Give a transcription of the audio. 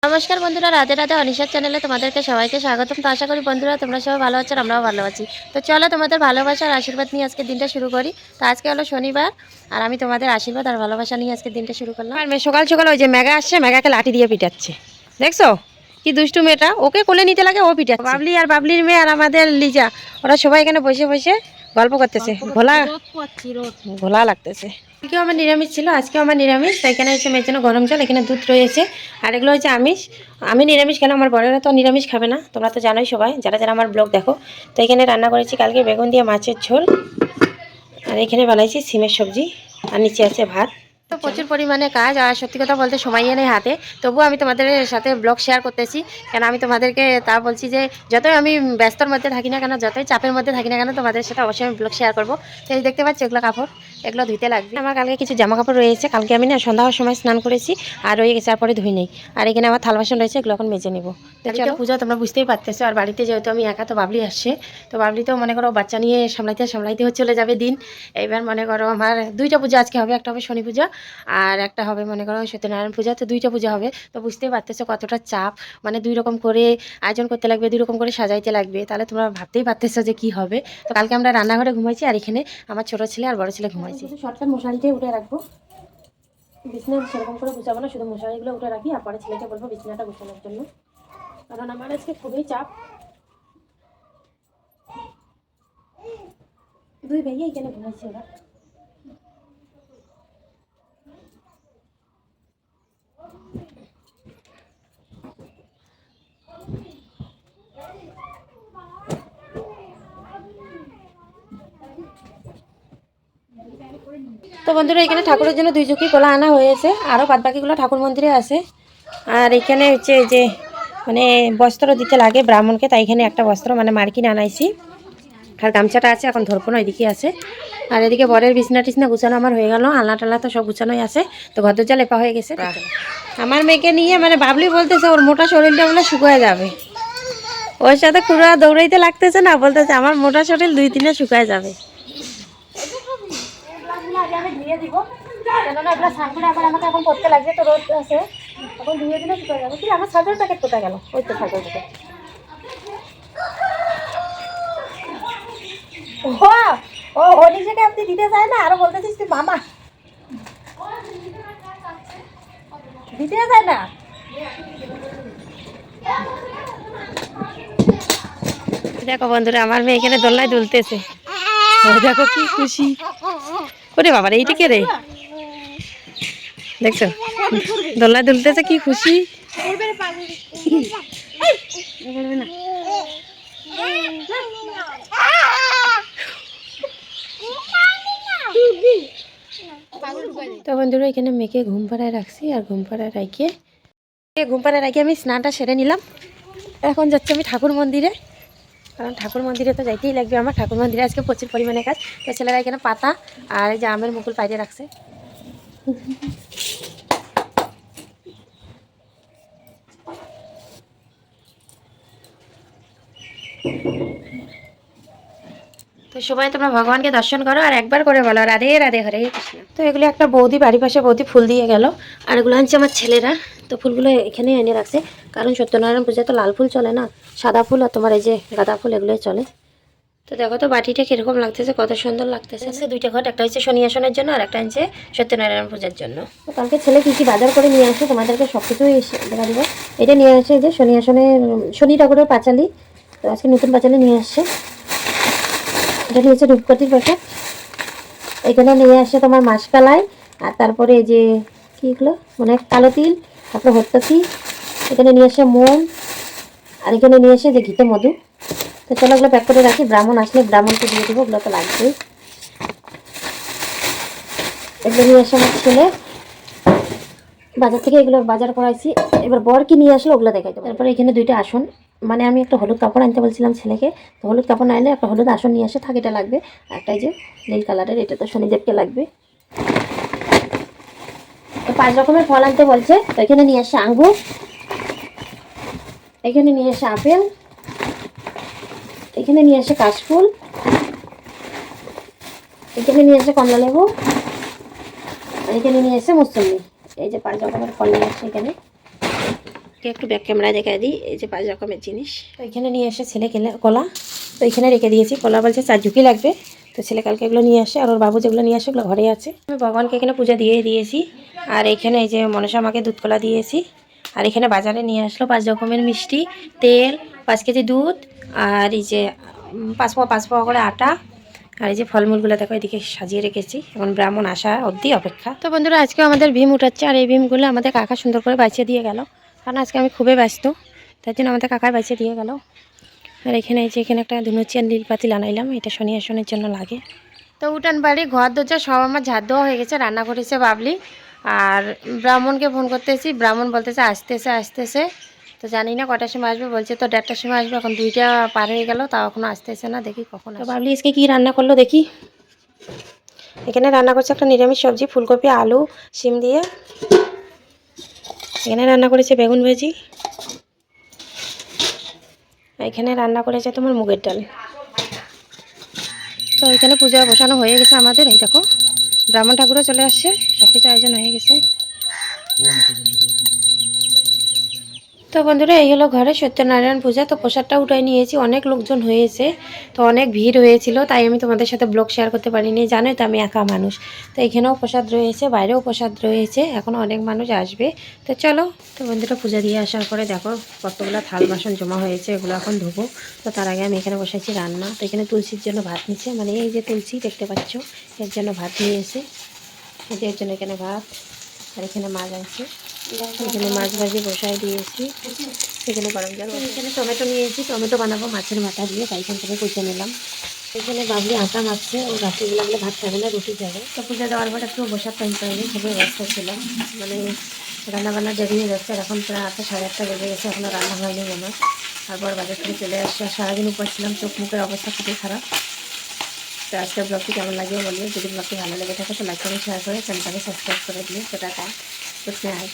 নমস্কার বন্ধুরা, রাধে রাধে। অনিশার চ্যানেলে তোমাদেরকে সবাইকে স্বাগতম। তো আশা করি বন্ধুরা তোমরা সবাই ভালো আছো, আমরাও ভালো আছি। তো চলো তোমাদের ভালোবাসার আশীর্বাদ নিয়ে আজকে দিনটা শুরু করি। তো আজকে হলো শনিবার, আর আমি তোমাদের আশীর্বাদ আর ভালোবাসা নিয়ে আজকে দিনটা শুরু করলাম। আর মেয়ে সকাল সকাল ওই যে মেঘা আসছে, মেঘাকে লাঠি দিয়ে পিটাচ্ছে, দেখছো কি দুষ্টু মেয়েটা। ওকে কোলে নিতে লাগে, ও পিটাচ্ছে। বাবলি আর বাবলির মেয়ে আর আমাদের লিজা, ওরা সবাই এখানে বসে বসে গল্প করতেছে। ঘোলা ঘোলা লাগতেছে। আজকেও আমার নিরামিষ ছিল, আজকেও আমার নিরামিষ। তাই এখানে হচ্ছে মেয়ের জন্য গরম জল, এখানে দুধ রয়েছে, আর এগুলো হচ্ছে আমিষ। আমি নিরামিষ খেলে আমার বড়েরা তো নিরামিষ খাবে না, তোমরা তো জানোই সবাই যারা যারা আমার ব্লগ দেখো। তো এখানে রান্না করেছি কালকে বেগুন দিয়ে মাছের ঝোল, আর এখানে বানাইছি সিমের সবজি, আর নিচে আছে ভাত। তো প্রচুর পরিমাণে কাজ, আর সত্যি কথা বলতে সময় নেই হাতে, তবুও আমি তোমাদের সাথে ব্লগ শেয়ার করতেছি। কেন আমি তোমাদেরকে তা বলছি যে যতই আমি ব্যস্তর মধ্যে থাকি না কেন, যতই চাপের মধ্যে থাকি না কেন, তোমাদের সাথে অবশ্যই আমি ব্লগ শেয়ার করবো। তো এই দেখতে পাচ্ছি এগুলো কাপড়, এগুলো ধুইতে লাগবে। আমার কালকে কিছু জামা কাপড় রয়েছে, কালকে আমি না সন্ধ্যার সময় স্নান করেছি, আর রয়ে গেছে, পরে ধুই নেই। আর এখানে আমার থাল বাসন রয়েছে, এগুলো এখন মেজে নেবো। তো চলো, পূজা তোমরা বুঝতেই পারতেছো। আর বাড়িতে যেহেতু আমি একা, তো বাবলি আসছে, তো বাবলিতেও মনে করো বাচ্চা নিয়ে সামলাইতে সামলাইতে চলে যাবে দিন। এইবার মনে করো আমার দুইটা পূজা আজকে হবে, একটা হবে শনি পূজা আর একটা হবে মনে করো সত্যনারায়ণ পূজা। তো দুইটা পূজা হবে, তো বুঝতেই পারতেছো কতটা চাপ। মানে দুই রকম করে আয়োজন করতে লাগবে, দুই রকম করে সাজাইতে লাগবে, তাহলে তোমরা ভাবতেই পারতেছো যে কি হবে। তো কালকে আমরা রান্নাঘরে ঘুমাইছি, আর এখানে আমার ছোট ছেলে আর বড় ছেলে ঘুমাইছি। শর্টকাট মশারিটাই উঠে রাখবো, বিছানা সেরকম করে গুছাবো না, শুধু মশারিগুলো উঠে রাখি, আর পরে ছেলেকে বলবো বিছানাটা গুছানোর জন্য, কারণ আমার আজকে খুবই চাপ। দুই ভাইয়া এখানে ঘুমাইছি ওরা। তো বন্ধুরা এখানে ঠাকুরের জন্য দুই ঝুঁকি কলা আনা হয়েছে, আরও বাদ বাকিগুলো ঠাকুর মন্দিরে আছে। আর এখানে হচ্ছে যে মানে বস্ত্র দিতে লাগে ব্রাহ্মণকে, তাই এখানে একটা বস্ত্র মানে মার্কিন আনাইছি, আর গামছাটা আছে, এখন ধরপো না, এদিকে আছে। আর এদিকে বরের বিছনা টিছনা গুছানো আমার হয়ে গেল, আলনা টালনা তো সব গুছানোই আছে। তো ঘর দরজা লেপা হয়ে গেছে। আমার মেয়েকে নিয়ে মানে বাবলি বলতেছে ওর মোটা শরীরটা বলে শুকিয়ে যাবে, ওর সাথে খুঁড়া দৌড়াইতে লাগতেছে না, বলতেছে আমার মোটা শরীর 2-3 শুকায় যাবে। আমি ধুয়ে দিব, কেননা এগুলো স্নান করে আবার আমাকে এখন করতে লাগবে, তো রোদ আছে, এখন ধুয়ে দিলে শুকিয়ে যাবে। কি আমার সার্জার প্যাকেট কোথায় গেল? ওই তো সার্জার প্যাকেট। ও ও নিজেকে আপনি দিতে চায় না, আরো বলতেছিস তুই মামা দিতে চায় না। দেখো বন্ধুরা আমার মেয়ে এখানে দোলনায় দুলতেছে, দেখো কি খুশি। ওরে বাবা এইটা কে রে, দেখছো দোলনায় দুলতেছে কি খুশি। তো বন্ধুরা এখানে মেয়েকে ঘুম পাড়ায় রাখছি, আর ঘুম পাড়ায় রাখি আমি স্নানটা সেরে নিলাম। এখন যাচ্ছি আমি ঠাকুর মন্দিরে, কারণ ঠাকুর মন্দিরে তো যাইতেই লাগবে আমার। ঠাকুর মন্দিরে আজকে প্রচুর পরিমাণে কাজ। তো ছেলেরা এখানে পাতা আর এই যে আমের মুকুল পাইতে রাখছে। তো সবাই তোমরা ভগবানকে দর্শন করো, আর একবার করে বলো রাধে রাধে হরে কৃষ্ণ। তো এগুলো একটা বৌদি বাড়ির পাশে বৌদি ফুল দিয়ে গেল, আর এগুলো আনছে আমার ছেলেরা। তো ফুলগুলো এখানে এনে রাখছে, কারণ সত্যনারায়ণ পূজায় তো লাল ফুল চলে না, সাদা ফুল আর তোমার এই যে গাঁদা ফুল এগুলোই চলে। তো দেখো তো বাটিটা কিরকম লাগতেছে, কত সুন্দর লাগতেছে। দুইটা ঘট, একটা হচ্ছে শনি আসনের জন্য আর একটা হচ্ছে সত্যনারায়ণ পূজার জন্য। তো কালকে ছেলে কী কী বাজার করে নিয়ে আসে তোমাদেরকে সব কিছুই দেখা দিব। এটা নিয়ে আসে যে শনি আসনের শনি ঠাকুরের পাঁচালি, তো আজকে নতুন পাঁচালি নিয়ে আসছে। এটা নিয়েছে রূপকটির প্যাকেট, এখানে নিয়ে আসে তোমার মাসকালাই, আর তারপরে এই যে কী এগুলো মানে কালো তিল, তারপরে হত্যি, এখানে নিয়ে আসে মোম, আর এখানে নিয়ে আসে যে ঘিতে মধু। তো চলো ওগুলো প্যাক করে রাখি, ব্রাহ্মণ আসলে ব্রাহ্মণকে দিয়ে দেবো, ওগুলো তো লাগবেই। এগুলো নিয়ে আসে আমার ছেলে বাজার থেকে, এগুলো বাজার করাইছি। এবার বর কি নিয়ে আসলো ওগুলো দেখাই দেবো। তারপরে এখানে দুইটা আসন, মানে আমি একটা হলুদ কাপড় আনতে বলছিলাম ছেলেকে, তো হলুদ কাপড় না এনে একটা হলুদ আসন নিয়ে আসে, থাক এটা লাগবে। একটাই যে নীল কালারের, এটা তো শনিদেবকে লাগবে। তো 5 রকমের ফল আনতে বলছে, তো এখানে নিয়ে আসে আঙ্গুর, এখানে নিয়ে আসে আপেল, এখানে নিয়ে আসে কাশফুল, এখানে নিয়ে আসে কমলা লেবু, আর এখানে নিয়ে আসে মৌসুমি। এই যে 5 রকমের ফল নিয়ে আসছে এখানে। একটু ব্যাক ক্যামেরায় দেখা দিই। এই যে 5 রকমের জিনিস, তো এখানে নিয়ে এসে ছেলে কলা, তো এখানে রেখে দিয়েছি। কলা বলছে 4 ঝুঁকি লাগবে, তো ছেলে কালকে এগুলো নিয়ে আসে, আর ওর বাবু যেগুলো নিয়ে আসে ওগুলো ঘরে আছে। আমি ভগবানকে এখানে পূজা দিয়ে দিয়েছি। আর এখানে এই যে মনসা মাকে দুধ কলা দিয়েছি। আর এখানে বাজারে নিয়ে আসলো 5 রকমের মিষ্টি, তেল, 5 কেজি দুধ, আর এই যে 5 পাওয়া করে আটা, আর এই যে ফলমূলগুলো দেখো এদিকে সাজিয়ে রেখেছি। এখন ব্রাহ্মণ আসা অবধি অপেক্ষা। তো বন্ধুরা, আজকে আমাদের ভীম উঠাচ্ছে, আর এই ভীমগুলো আমাদের কাকা সুন্দর করে বাঁচিয়ে দিয়ে গেল, কারণ আজকে আমি খুবই ব্যস্ত, তার জন্য আমাদের কাকাই বাঁচিয়ে দিয়ে গেল। আর এখানে এই যে এখানে একটা ধুনুচি আর নীল পাতিল আনাইলাম, এটা শনি আসনের জন্য লাগে। তো উঠান বাড়ি ঘর দরজা সব আমার ঝাড় দেওয়া হয়ে গেছে, রান্না করেছে বাবলি। আর ব্রাহ্মণকে ফোন করতেছি, ব্রাহ্মণ বলতেছে আসতেছে। তো জানি না কটার সময় আসবে, বলছে তো 1:30টার সময় আসবে, এখন 2টা পার হয়ে গেল, তাও এখনও আসতেছে না, দেখি কখন। তো বাবলি আজকে কী রান্না করলো দেখি। এখানে রান্না করছে একটা নিরামিষ সবজি, ফুলকপি আলু শিম দিয়ে। এখানে রান্না করেছে বেগুন ভাজি। এখানে রান্না করেছে তোমার মুগের ডাল। তো এখানে পূজা বসানো হয়ে গেছে আমাদের। এই দেখো ব্রাহ্মণ ঠাকুরও চলে আসছে, সব কিছু আয়োজন হয়ে গেছে। তো বন্ধুরা, এই হলো ঘরে সত্যনারায়ণ পূজা। তো প্রসাদটা উঠাই নিয়েছি, অনেক লোকজন হয়েছে, তো অনেক ভিড় হয়েছিল, তাই আমি তোমাদের সাথে ব্লগ শেয়ার করতে পারিনি। জানোই তো আমি একা মানুষ। তো এখানেও প্রসাদ রয়েছে, বাইরেও প্রসাদ রয়েছে, এখন অনেক মানুষ আসবে। তো চলো। তো বন্ধুরা, পূজা দিয়ে আসার পরে দেখো কতগুলো থাল বাসন জমা হয়েছে, এগুলো এখন ধোবো। তো তার আগে আমি এখানে বসেছি রান্না। তো এখানে তুলসীর জন্য ভাত নিচ্ছে, মানে এই যে তুলসী দেখতে পাচ্ছ, এর জন্য ভাত নিয়ে এসে, এর জন্য এখানে ভাত, আর এখানে মাছ আছে, এখানে মাছ ভাজি বসাই দিয়েছি, এখানে গরম জল। এখানে টমেটো নিয়েছি, টমেটো বানাবো মাছের মাথা দিয়ে, তাই এখান থেকে কুচে নিলাম। এখানে বাবলি আটা মাখছে, ও রাত্রিগুলো লাগলে ভাত খাবে না, রুটি খাবে। তো পূজা দেওয়ার পর একটু বসার টাইম পাইনি, খুবই ব্যস্ত ছিলাম, মানে রান্নাবান্না দেরি হয়ে যাচ্ছে। এখন প্রায় 8টা 8:30 বেজে গেছে, এখনও রান্না হয়নি আমার। তারপর বাজার থেকে চলে আসছে, আর সারাদিন উপর ছিলাম, চোখ মুখের অবস্থা খুবই খারাপ। তো আজকের ব্লগটি কেমন লাগবে বলবে, যদি ব্লগটি ভালো লেগে থাকে তো লাইক করে শেয়ার করে চ্যানেলটাকে সাবস্ক্রাইব করে দিও। তো টাটা, গুড নাইট।